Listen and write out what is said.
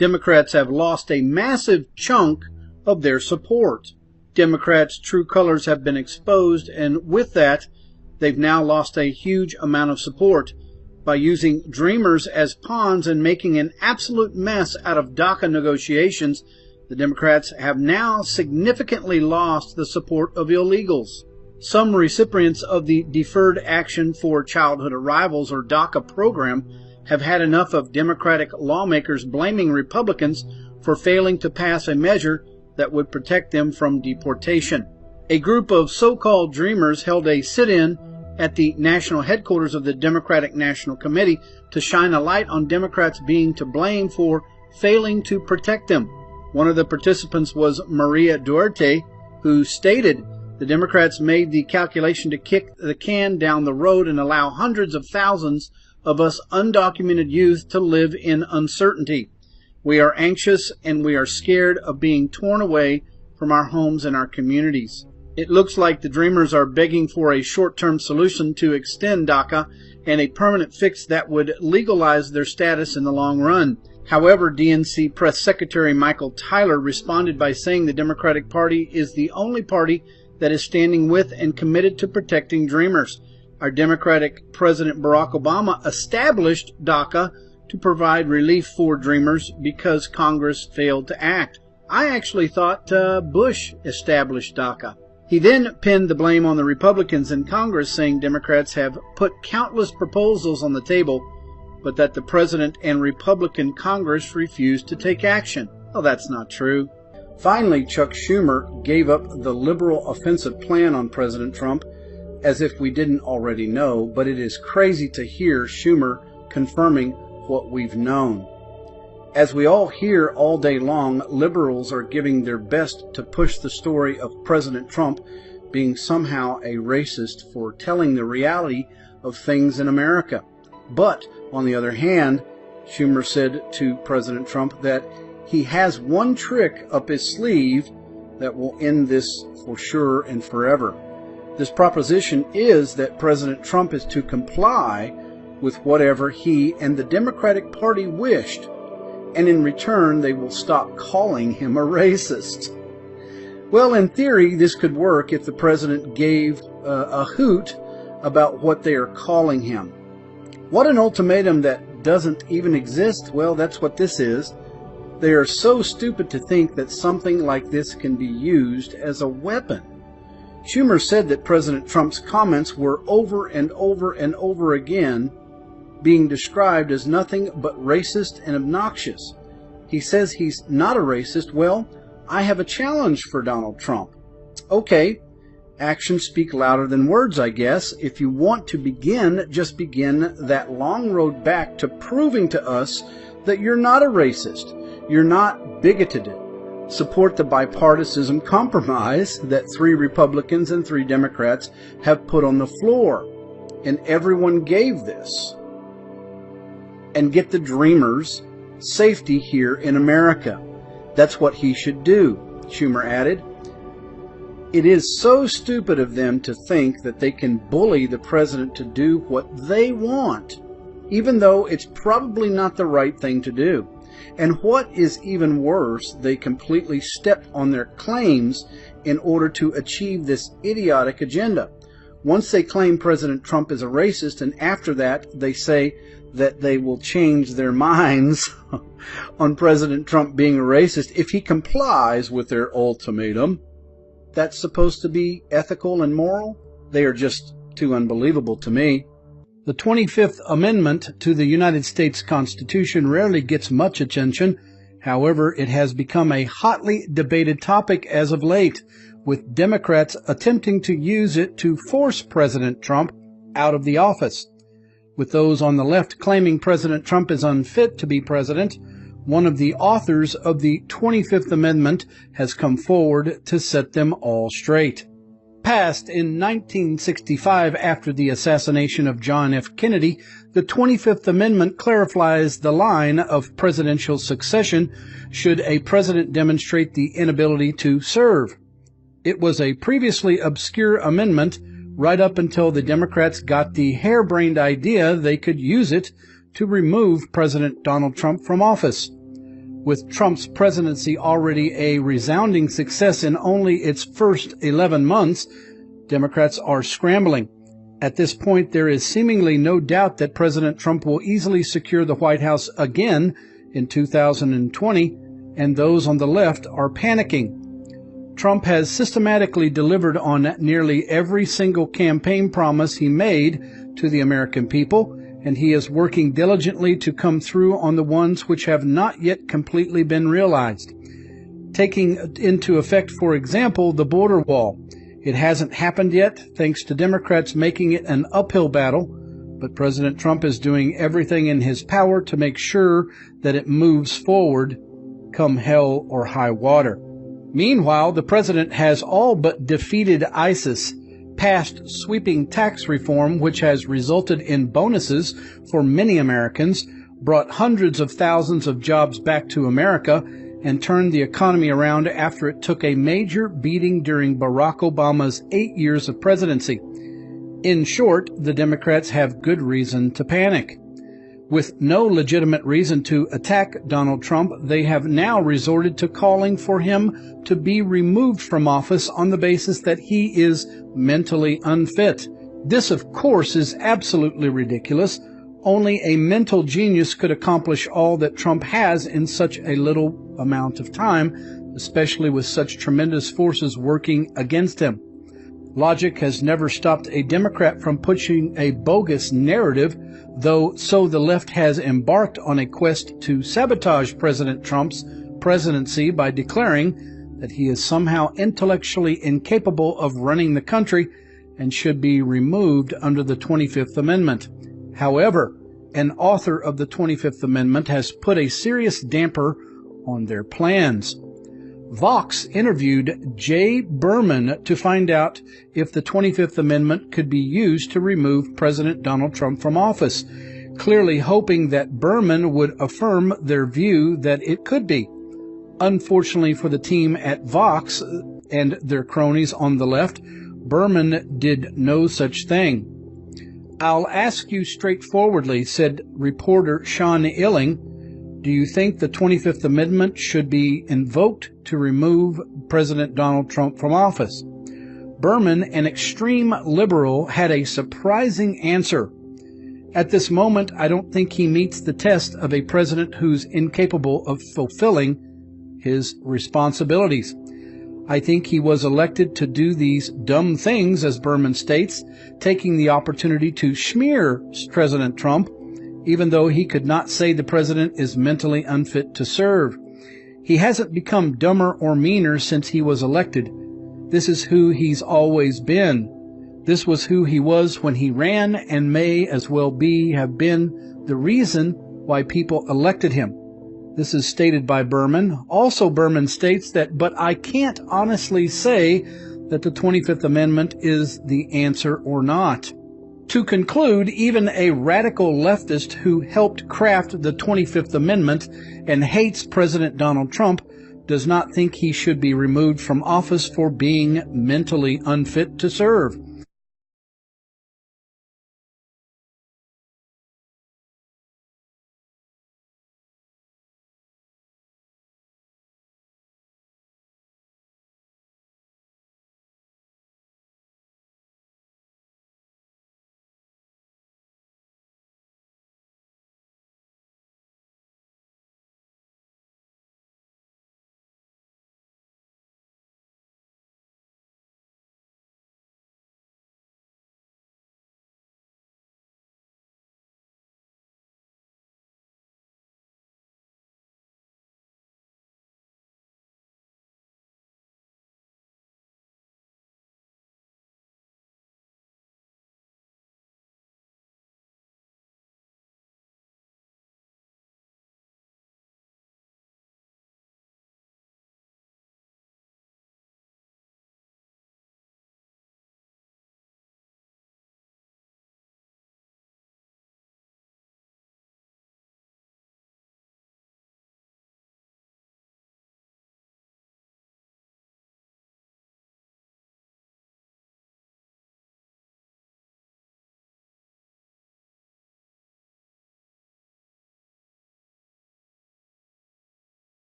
Democrats have lost a massive chunk of their support. Democrats' true colors have been exposed, and with that, they've now lost a huge amount of support. By using Dreamers as pawns and making an absolute mess out of DACA negotiations, the Democrats have now significantly lost the support of illegals. Some recipients of the Deferred Action for Childhood Arrivals, or DACA program, have had enough of Democratic lawmakers blaming Republicans for failing to pass a measure that would protect them from deportation. A group of so-called Dreamers held a sit-in at the national headquarters of the Democratic National Committee to shine a light on Democrats being to blame for failing to protect them. One of the participants was Maria Duarte, who stated the Democrats made the calculation to kick the can down the road and allow hundreds of thousands of us undocumented youth to live in uncertainty. We are anxious and we are scared of being torn away from our homes and our communities. It looks like the Dreamers are begging for a short-term solution to extend DACA and a permanent fix that would legalize their status in the long run. However, DNC Press Secretary Michael Tyler responded by saying the Democratic Party is the only party that is standing with and committed to protecting Dreamers. Our Democratic President Barack Obama established DACA to provide relief for Dreamers because Congress failed to act. I actually thought Bush established DACA. He then pinned the blame on the Republicans in Congress, saying Democrats have put countless proposals on the table, but that the President and Republican Congress refused to take action. Well, that's not true. Finally, Chuck Schumer gave up the liberal offensive plan on President Trump, as if we didn't already know, but it is crazy to hear Schumer confirming what we've known. As we all hear all day long, liberals are giving their best to push the story of President Trump being somehow a racist for telling the reality of things in America. But, on the other hand, Schumer said to President Trump that he has one trick up his sleeve that will end this for sure and forever. This proposition is that President Trump is to comply with whatever he and the Democratic Party wished, and in return they will stop calling him a racist. Well, in theory, this could work if the president gave a hoot about what they are calling him. What an ultimatum that doesn't even exist. Well, that's what this is. They are so stupid to think that something like this can be used as a weapon. Schumer said that President Trump's comments were over and over and over again being described as nothing but racist and obnoxious. He says he's not a racist. Well, I have a challenge for Donald Trump. Okay, actions speak louder than words, I guess. If you want to begin, just begin that long road back to proving to us that you're not a racist. You're not bigoted. Support the bipartisan compromise that 3 Republicans and 3 Democrats have put on the floor. And everyone gave this. And get the Dreamers safety here in America. That's what he should do, Schumer added. It is so stupid of them to think that they can bully the president to do what they want, even though it's probably not the right thing to do. And what is even worse, they completely stepped on their claims in order to achieve this idiotic agenda. Once they claim President Trump is a racist, and after that they say that they will change their minds on President Trump being a racist if he complies with their ultimatum. That's supposed to be ethical and moral? They are just too unbelievable to me. The 25th Amendment to the United States Constitution rarely gets much attention. However, it has become a hotly debated topic as of late, with Democrats attempting to use it to force President Trump out of the office. With those on the left claiming President Trump is unfit to be president, one of the authors of the 25th Amendment has come forward to set them all straight. Passed in 1965 after the assassination of John F. Kennedy, the 25th Amendment clarifies the line of presidential succession should a president demonstrate the inability to serve. It was a previously obscure amendment right up until the Democrats got the harebrained idea they could use it to remove President Donald Trump from office. With Trump's presidency already a resounding success in only its first 11 months, Democrats are scrambling. At this point, there is seemingly no doubt that President Trump will easily secure the White House again in 2020, and those on the left are panicking. Trump has systematically delivered on nearly every single campaign promise he made to the American people, and he is working diligently to come through on the ones which have not yet completely been realized. Taking into effect, for example, the border wall. It hasn't happened yet, thanks to Democrats making it an uphill battle, but President Trump is doing everything in his power to make sure that it moves forward, come hell or high water. Meanwhile, the president has all but defeated ISIS, passed sweeping tax reform which has resulted in bonuses for many Americans, brought hundreds of thousands of jobs back to America, and turned the economy around after it took a major beating during Barack Obama's 8 years of presidency. In short, the Democrats have good reason to panic. With no legitimate reason to attack Donald Trump, they have now resorted to calling for him to be removed from office on the basis that he is mentally unfit. This, of course, is absolutely ridiculous. Only a mental genius could accomplish all that Trump has in such a little amount of time, especially with such tremendous forces working against him. Logic has never stopped a Democrat from pushing a bogus narrative, though so the left has embarked on a quest to sabotage President Trump's presidency by declaring that he is somehow intellectually incapable of running the country and should be removed under the 25th Amendment. However, an author of the 25th Amendment has put a serious damper on their plans. Vox interviewed Jay Berman to find out if the 25th Amendment could be used to remove President Donald Trump from office, clearly hoping that Berman would affirm their view that it could be. Unfortunately for the team at Vox and their cronies on the left, Berman did no such thing. "I'll ask you straightforwardly," said reporter Sean Illing, "do you think the 25th Amendment should be invoked to remove President Donald Trump from office?" Berman, an extreme liberal, had a surprising answer. "At this moment, I don't think he meets the test of a president who's incapable of fulfilling his responsibilities. I think he was elected to do these dumb things," as Berman states, taking the opportunity to smear President Trump, even though he could not say the president is mentally unfit to serve. He hasn't become dumber or meaner since he was elected. This is who he's always been. This was who he was when he ran and may as well have been the reason why people elected him. This is stated by Berman. Also, Berman states that, "But I can't honestly say that the 25th Amendment is the answer or not." To conclude, even a radical leftist who helped craft the 25th Amendment and hates President Donald Trump does not think he should be removed from office for being mentally unfit to serve.